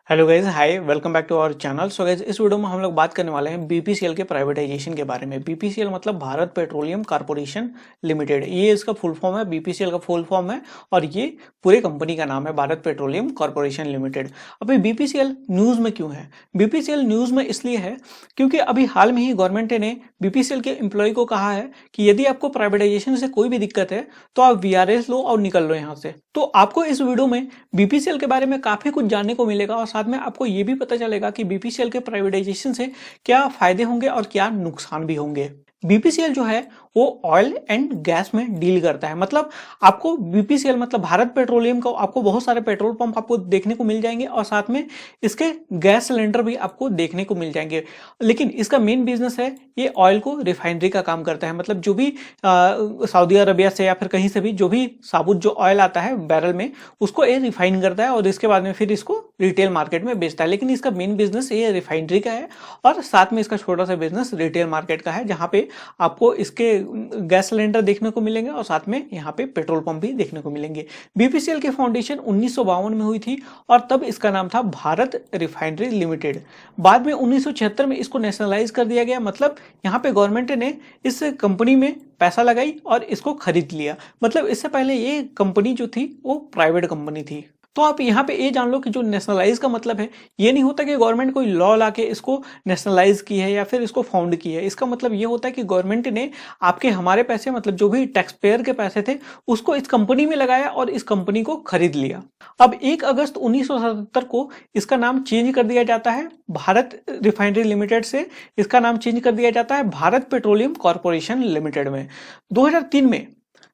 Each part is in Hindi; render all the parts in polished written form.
Hello guys, hi, welcome back to our channel. So guys, इस वीडियो में हम लोग बात करने वाले हैं बीपीसीएल के प्राइवेटाइजेशन के बारे में। बीपीसीएल मतलब भारत पेट्रोलियम कॉर्पोरेशन लिमिटेड, ये इसका फुल फॉर्म है। बीपीसीएल का फुल फॉर्म है और ये पूरे कंपनी का नाम है, भारत पेट्रोलियम कॉर्पोरेशन लिमिटेड। अभी बीपीसीएल न्यूज में क्यों है? बीपीसीएल न्यूज में इसलिए है क्योंकि अभी हाल में ही गवर्नमेंट ने बीपीसीएल के एम्प्लॉय को कहा है कि यदि आपको प्राइवेटाइजेशन से कोई भी दिक्कत है तो आप वीआरएस लो और निकल लो यहाँ से। तो आपको इस वीडियो में बीपीसीएल के बारे में काफी कुछ जानने को मिलेगा और साथ में आपको ये भी पता चलेगा कि बीपीसीएल के प्राइवेटाइजेशन से क्या फायदे होंगे और क्या नुकसान भी होंगे। बीपीसीएल जो है वो ऑयल एंड गैस में डील करता है। मतलब आपको बीपीसीएल मतलब भारत पेट्रोलियम का आपको बहुत सारे पेट्रोल पंप आपको देखने को मिल जाएंगे और साथ में इसके गैस सिलेंडर भी आपको देखने को मिल जाएंगे। लेकिन इसका मेन बिजनेस है ये ऑयल को रिफाइनरी का काम करता है। मतलब जो भी सऊदी अरबिया से या फिर कहीं से भी जो भी साबुत जो ऑयल आता है बैरल में, उसको ये रिफाइन करता है और इसके बाद में फिर इसको रिटेल मार्केट में बेचता है। लेकिन इसका मेन बिजनेस ये रिफाइनरी का है और साथ में इसका छोटा सा बिजनेस रिटेल मार्केट का है, जहां पे आपको इसके गैस सिलेंडर देखने को मिलेंगे और साथ में यहाँ पे पेट्रोल पंप भी देखने को मिलेंगे। बीपीसीएल की फाउंडेशन 1952 में हुई थी और तब इसका नाम था भारत रिफाइनरी लिमिटेड। बाद में 1976 में इसको नेशनलाइज कर दिया गया। मतलब यहाँ पे गवर्नमेंट ने इस कंपनी में पैसा लगाई और इसको खरीद लिया। मतलब इससे पहले ये कंपनी जो थी वो प्राइवेट कंपनी थी। तो आप यहाँ पे ये जान लो कि जो नेशनलाइज का मतलब है ये नहीं होता कि गवर्नमेंट कोई लॉ लाके इसको नेशनलाइज की है या फिर इसको फाउंड की है। इसका मतलब ये होता है कि गवर्नमेंट ने आपके हमारे पैसे मतलब जो भी टैक्स पेयर के पैसे थे उसको इस कंपनी में लगाया और इस कंपनी को खरीद लिया। अब 1 अगस्त 1977 को इसका नाम चेंज कर दिया जाता है, भारत रिफाइनरी लिमिटेड से इसका नाम चेंज कर दिया जाता है भारत पेट्रोलियम कॉर्पोरेशन लिमिटेड में। 2003 में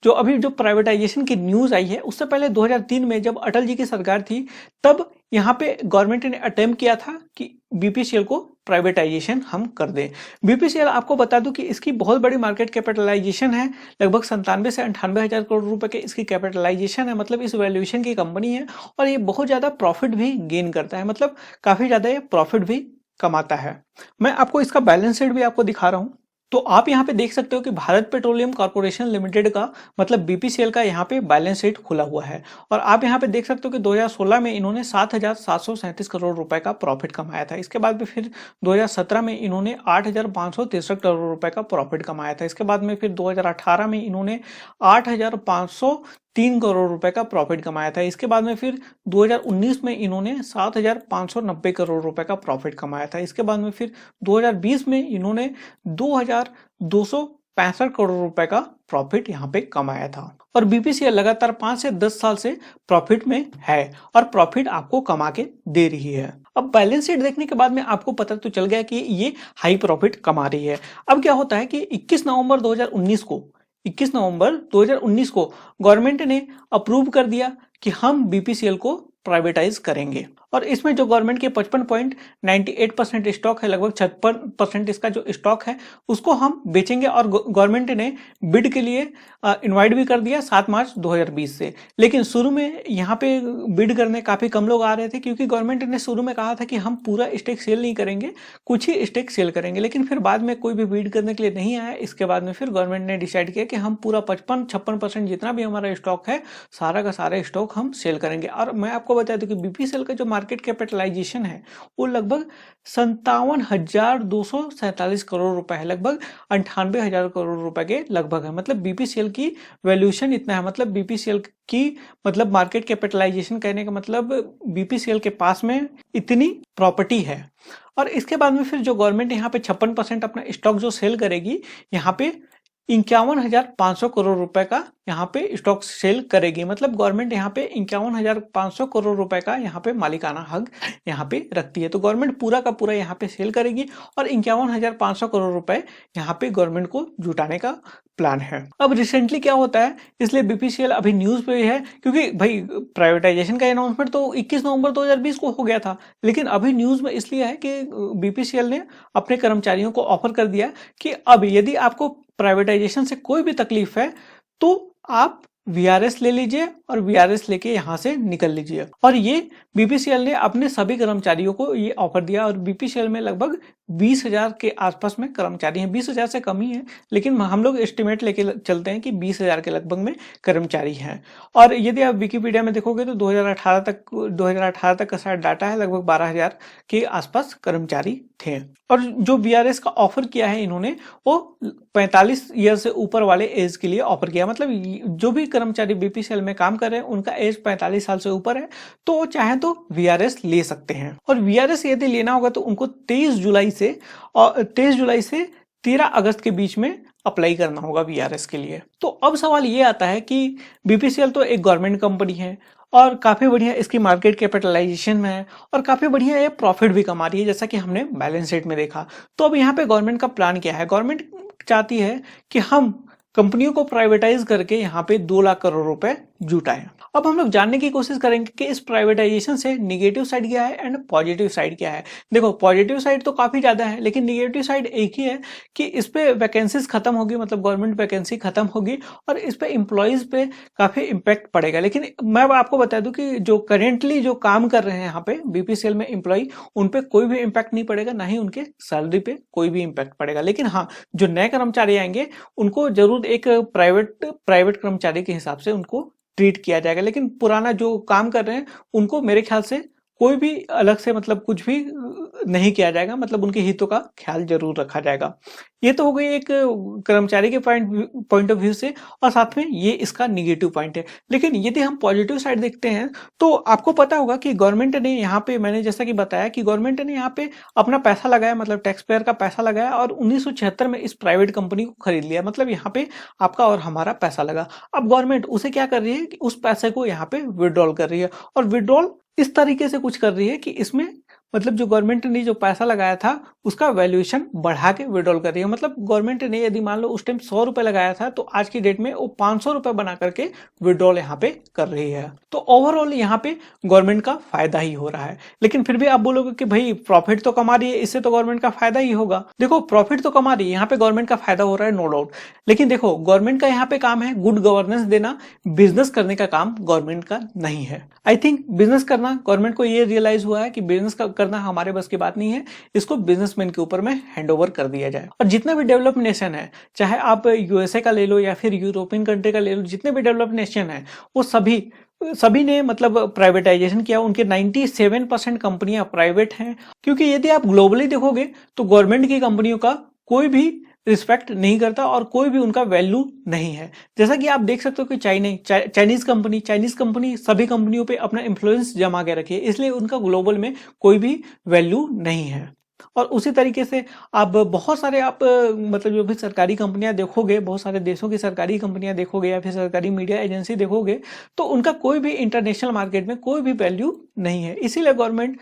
जो प्राइवेटाइजेशन की न्यूज आई है, उससे पहले 2003 में जब अटल जी की सरकार थी तब यहाँ पे गवर्नमेंट ने अटेम्प्ट किया था कि बीपीसीएल को प्राइवेटाइजेशन हम कर दें। बीपीसीएल आपको बता दूं कि इसकी बहुत बड़ी मार्केट कैपिटलाइजेशन है, लगभग 97 से 98 हजार करोड़ रुपए के इसकी कैपिटलाइजेशन है। मतलब इस वैल्यूएशन की कंपनी है और ये बहुत ज्यादा प्रॉफिट भी गेन करता है, मतलब काफी ज्यादा ये प्रॉफिट भी कमाता है। मैं आपको इसका बैलेंस शीट भी आपको दिखा रहा हूं। तो आप यहाँ पे देख सकते हो कि भारत पेट्रोलियम कॉर्पोरेशन लिमिटेड का मतलब बीपीसीएल का यहाँ पे बैलेंस शीट खुला हुआ है और आप यहाँ पे देख सकते हो कि 2016 में इन्होंने 7,737 करोड़ रुपए का प्रॉफिट कमाया था। इसके बाद में फिर 2017 में इन्होंने 8,563 करोड़ रुपए का प्रॉफिट कमाया था। इसके बाद में फिर 2018 में इन्होंने 8,503 करोड़ रुपए का प्रॉफिट कमाया था। इसके बाद में फिर 2019 में इन्होंने 7,590 करोड़ रुपए का प्रॉफिट कमाया था। इसके बाद में फिर 2020 में इन्होंने 2,265 करोड़ रुपए का प्रॉफिट यहाँ पे कमाया था। और बीपीसीएल लगातार 5 से 10 साल से प्रॉफिट में है और प्रॉफिट आपको कमा के दे रही है। अब बैलेंस शीट देखने के बाद में आपको पता तो चल गया कि ये हाई प्रॉफिट कमा रही है। अब क्या होता है कि 21 नवंबर 2019 को गवर्नमेंट ने अप्रूव कर दिया कि हम बीपीसीएल को प्राइवेटाइज करेंगे और इसमें जो गवर्नमेंट के 55.98% स्टॉक है, लगभग 56% इसका जो स्टॉक है उसको हम बेचेंगे। और गवर्नमेंट ने बिड के लिए इनवाइट भी कर दिया 7 मार्च 2020 से। लेकिन शुरू में यहाँ पे बिड करने काफी कम लोग आ रहे थे क्योंकि गवर्नमेंट ने शुरू में कहा था कि हम पूरा स्टेक सेल नहीं करेंगे, कुछ ही स्टेक सेल करेंगे। लेकिन फिर बाद में कोई भी बिड करने के लिए नहीं आया। इसके बाद में फिर गवर्नमेंट ने डिसाइड किया कि हम पूरा 56% जितना भी हमारा स्टॉक है सारा का सारा स्टॉक हम सेल करेंगे। और मैं आपको बता दूं कि बीपीसीएल का जो मार्केट कैपिटलाइजेशन है वो लगभग 57,247 करोड़ रुपए है, लगभग 98,000 करोड़ रुपए के लगभग है। मतलब बीपीसीएल की वैल्यूएशन इतना है। मतलब बीपीसीएल की मतलब मार्केट कैपिटलाइजेशन कहने का मतलब बीपीसीएल के पास में इतनी प्रॉपर्टी है। और इसके बाद में फिर जो गवर्नमेंट यहाँ पे 56% अपना स्टॉक जो सेल करेगी, यहाँ पे 51,500 करोड़ रुपए का यहाँ पे स्टॉक सेल करेगी। मतलब गवर्नमेंट यहाँ पे 51,500 करोड़ रुपए का यहाँ पे मालिकाना हक यहाँ पे रखती है। तो गवर्नमेंट पूरा का पूरा यहाँ पे सेल करेगी और 51,500 करोड़ रुपए यहाँ पे गवर्नमेंट को जुटाने का प्लान है। अब रिसेंटली क्या होता है, इसलिए बीपीसीएल अभी न्यूज पे है क्योंकि भाई प्राइवेटाइजेशन का अनाउंसमेंट तो 21 नवंबर 2020 को हो गया था। लेकिन अभी न्यूज में इसलिए है कि बीपीसीएल ने अपने कर्मचारियों को ऑफर कर दिया कि अब यदि आपको प्राइवेटाइजेशन से कोई भी तकलीफ है तो आप वीआरएस ले लीजिए और वीआरएस लेके यहाँ से निकल लीजिए। और ये बीपीसीएल ने अपने सभी कर्मचारियों को ये ऑफर दिया और बीपीसीएल में लगभग 20,000 के आसपास में कर्मचारी हैं। 20,000 से कम ही है, लेकिन हम लोग एस्टिमेट लेके चलते हैं कि 20,000 के लगभग में कर्मचारी हैं। और यदि आप विकिपीडिया में देखोगे तो 2018 तक का शायद डाटा है, लगभग 12,000 के आसपास कर्मचारी थे। और जो बीआरएस का ऑफर किया है इन्होंने, वो 45 ईयर से ऊपर वाले एज के लिए ऑफर किया। मतलब जो भी कर्मचारी बीपीसीएल में काम कर रहे हैं उनका एज 45 साल से ऊपर है तो वो चाहे तो वीआरएस ले सकते हैं। और वीआरएस यदि लेना होगा तो उनको 23 जुलाई से 13 अगस्त के बीच में अप्लाई करना होगा वीआरएस के लिए। तो अब सवाल ये आता है कि बीपीसीएल तो एक गवर्नमेंट कंपनी है और काफी बढ़िया इसकी मार्केट कैपिटलाइजेशन में है और काफी बढ़िया ये प्रॉफिट भी कमा रही है, जैसा कि हमने बैलेंस शीट में देखा। तो अब यहाँ पे गवर्नमेंट का प्लान क्या है? गवर्नमेंट चाहती है कि हम कंपनियों को प्राइवेटाइज करके यहाँ पे 2 लाख करोड़ रुपए जुटाएं। अब हम लोग जानने की कोशिश करेंगे कि इस प्राइवेटाइजेशन से निगेटिव साइड क्या है एंड पॉजिटिव साइड क्या है। देखो, पॉजिटिव साइड तो काफी ज्यादा है, लेकिन निगेटिव साइड एक ही है कि इस पे वैकेंसीज खत्म होगी, मतलब गवर्नमेंट वैकेंसी खत्म होगी और इस पे एम्प्लॉयज पे काफी इम्पैक्ट पड़ेगा। लेकिन मैं आपको बता दूं कि जो करेंटली जो काम कर रहे हैं यहाँ पे बीपीसीएल में एम्प्लॉय, उन पे कोई भी इम्पैक्ट नहीं पड़ेगा, ना ही उनके सैलरी पे कोई भी इम्पैक्ट पड़ेगा। लेकिन हाँ, जो नए कर्मचारी आएंगे उनको जरूर एक प्राइवेट कर्मचारी के हिसाब से उनको ट्रीट किया जाएगा। लेकिन पुराना जो काम कर रहे हैं उनको मेरे ख्याल से कोई भी अलग से मतलब कुछ भी नहीं किया जाएगा, मतलब उनके हितों का ख्याल जरूर रखा जाएगा। ये तो हो गई एक कर्मचारी के पॉइंट ऑफ व्यू से, और साथ में ये इसका निगेटिव पॉइंट है। लेकिन यदि हम पॉजिटिव साइड देखते हैं तो आपको पता होगा कि गवर्नमेंट ने यहाँ पे, मैंने जैसा कि बताया कि गवर्नमेंट ने यहाँ पे अपना पैसा लगाया, मतलब टैक्स पेयर का पैसा लगाया और 1976 में इस प्राइवेट कंपनी को खरीद लिया। मतलब यहाँ पे आपका और हमारा पैसा लगा। अब गवर्नमेंट उसे क्या कर रही है कि उस पैसे को यहाँ पे विड्रॉल कर रही है, और विड्रॉल इस तरीके से कुछ कर रही है कि इसमें मतलब जो गवर्नमेंट ने जो पैसा लगाया था उसका वैल्यूएशन बढ़ा के विड्रॉल कर रही है। मतलब गवर्नमेंट ने यदि मान लो उस टाइम 100 रुपए लगाया था तो आज की डेट में वो 500 रुपए बना करके विड्रॉल यहाँ पे कर रही है। तो ओवरऑल यहाँ पे गवर्नमेंट का फायदा ही हो रहा है। लेकिन फिर भी आप बोलोगे कि भाई प्रॉफिट तो कमा रही है, इससे तो गवर्नमेंट का फायदा ही होगा। देखो, प्रॉफिट तो कमा रही है, यहाँ पे गवर्नमेंट का फायदा हो रहा है, नो डाउट। लेकिन देखो, गवर्नमेंट का यहाँ पे काम है गुड गवर्नेंस देना, बिजनेस करने का काम गवर्नमेंट का नहीं है। आई थिंक बिजनेस करना गवर्नमेंट को ये रियलाइज हुआ है कि बिजनेस करना हमारे बस की बात नहीं है, इसको बिजनेसमैन के ऊपर में हैंडओवर कर दिया जाए। और जितना भी डेवलप नेशन है, चाहे आप यूएसए का ले लो या फिर यूरोपियन कंट्री का ले लो, जितने भी डेवलप नेशन है वो सभी ने मतलब प्राइवेटाइजेशन किया। उनके 97% कंपनियां प्राइवेट हैं, क्योंकि यदि आप ग्लोबली देखोगे तो गवर्नमेंट की कंपनियों का कोई भी रिस्पेक्ट नहीं करता और कोई भी उनका वैल्यू नहीं है। जैसा कि आप देख सकते हो कि चाइनीज कंपनी सभी कंपनियों पे अपना इन्फ्लुएंस जमा के रखी है, इसलिए उनका ग्लोबल में कोई भी वैल्यू नहीं है। और उसी तरीके से आप बहुत सारे मतलब जो भी सरकारी कंपनियां देखोगे, बहुत सारे देशों की सरकारी कंपनियां देखोगे या फिर सरकारी मीडिया एजेंसी देखोगे, तो उनका कोई भी इंटरनेशनल मार्केट में कोई भी वैल्यू नहीं है। इसीलिए गवर्नमेंट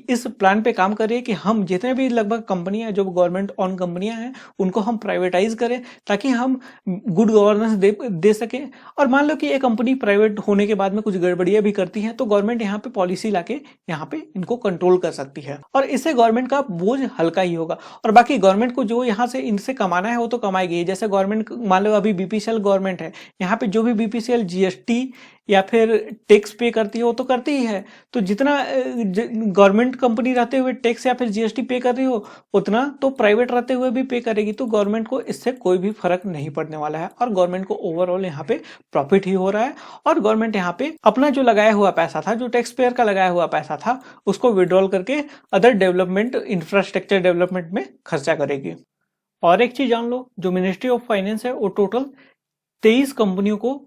इस प्लान पे काम कर रही है कि हम जितने भी लगभग कंपनियां जो गवर्नमेंट ऑन कंपनियां हैं उनको हम प्राइवेटाइज करें, ताकि हम गुड गवर्नेंस दे सके। और मान लो कि ये कंपनी प्राइवेट होने के बाद में कुछ गड़बड़ियां भी करती हैं, तो गवर्नमेंट यहाँ पे पॉलिसी लाके यहाँ पे इनको कंट्रोल कर सकती है, और इससे गवर्नमेंट का बोझ हल्का ही होगा। और बाकी गवर्नमेंट को जो यहाँ से इनसे कमाना है वो तो कमाएगी। जैसे गवर्नमेंट मान लो अभी बीपीसीएल गवर्नमेंट है, यहाँ पे जो भी बीपीसीएल जीएसटी या फिर टैक्स पे करती है वो तो करती ही है। तो जितना गवर्नमेंट कंपनी रहते हुए टैक्स या फिर जीएसटी पे कर रही हो, उतना तो प्राइवेट रहते हुए भी पे करेगी। तो गवर्नमेंट को इससे कोई भी फर्क नहीं पड़ने वाला है, और गवर्नमेंट को ओवरऑल यहाँ पे प्रॉफिट ही हो रहा है। और गवर्नमेंट यहाँ पे अपना जो लगाया हुआ पैसा था, जो टैक्स पेयर का लगाया हुआ पैसा था, उसको विड्रॉल करके अदर डेवलपमेंट, इंफ्रास्ट्रक्चर डेवलपमेंट में खर्चा करेगी। और एक चीज जान लो, जो मिनिस्ट्री ऑफ फाइनेंस है वो टोटल 23 कंपनियों को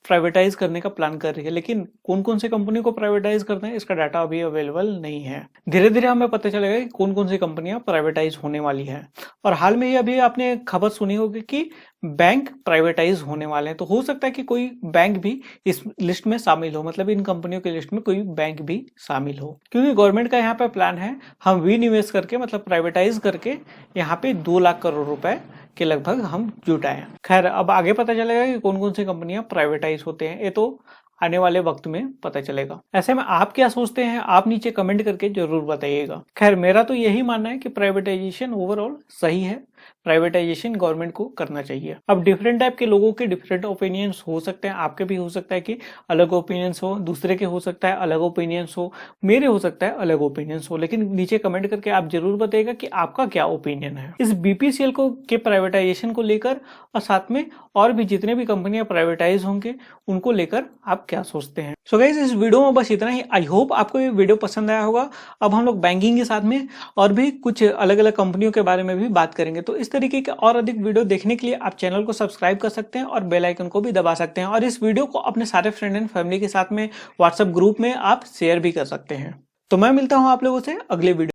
प्राइवेटाइज करने का प्लान कर रही है। लेकिन कौन कौन सी कंपनी को प्राइवेटाइज करना है इसका डाटा अभी अवेलेबल नहीं है। धीरे धीरे हमें पता चलेगा कि कौन कौन सी कंपनियां प्राइवेटाइज होने वाली है। और हाल में ही अभी आपने खबर सुनी होगी कि बैंक प्राइवेटाइज होने वाले हैं। तो हो सकता है कि कोई बैंक भी इस लिस्ट में शामिल हो, मतलब इन कंपनियों की लिस्ट में कोई बैंक भी शामिल हो, क्योंकि गवर्नमेंट का यहाँ पे प्लान है हम विनिवेश करके, मतलब प्राइवेटाइज करके यहाँ पे 2 लाख करोड़ रुपए के लगभग हम जुटाएं। खैर, अब आगे पता चलेगा कि कौन कौन सी कंपनियां प्राइवेटाइज होते हैं, ये तो आने वाले वक्त में पता चलेगा। ऐसे में आप क्या सोचते हैं, आप नीचे कमेंट करके जरूर बताइएगा। खैर, मेरा तो यही मानना है कि प्राइवेटाइजेशन ओवरऑल सही है, प्राइवेटाइजेशन गवर्नमेंट को करना चाहिए। अब डिफरेंट टाइप के लोगों के डिफरेंट ओपिनियंस हो सकते हैं, आपके भी हो सकता है कि अलग ओपिनियंस हो, दूसरे के हो सकता है अलग ओपिनियंस हो, मेरे हो सकता है अलग ओपिनियंस हो, लेकिन नीचे कमेंट करके आप जरूर बताइएगा कि आपका क्या ओपिनियन है इस बीपीसीएल को के प्राइवेटाइजेशन को लेकर, और साथ में और भी जितने भी कंपनियां प्राइवेटाइज होंगे उनको लेकर आप क्या सोचते हैं। सो गाइस इस वीडियो में बस इतना ही। आई होप आपको ये वीडियो पसंद आया होगा। अब हम लोग बैंकिंग के साथ में और भी कुछ अलग अलग कंपनियों के बारे में भी बात करेंगे। तो इस तरीके के और अधिक वीडियो देखने के लिए आप चैनल को सब्सक्राइब कर सकते हैं और बेल आइकन को भी दबा सकते हैं, और इस वीडियो को अपने सारे फ्रेंड एंड फैमिली के साथ में व्हाट्सएप ग्रुप में आप शेयर भी कर सकते हैं। तो मैं मिलता हूं आप लोगों से अगले वीडियो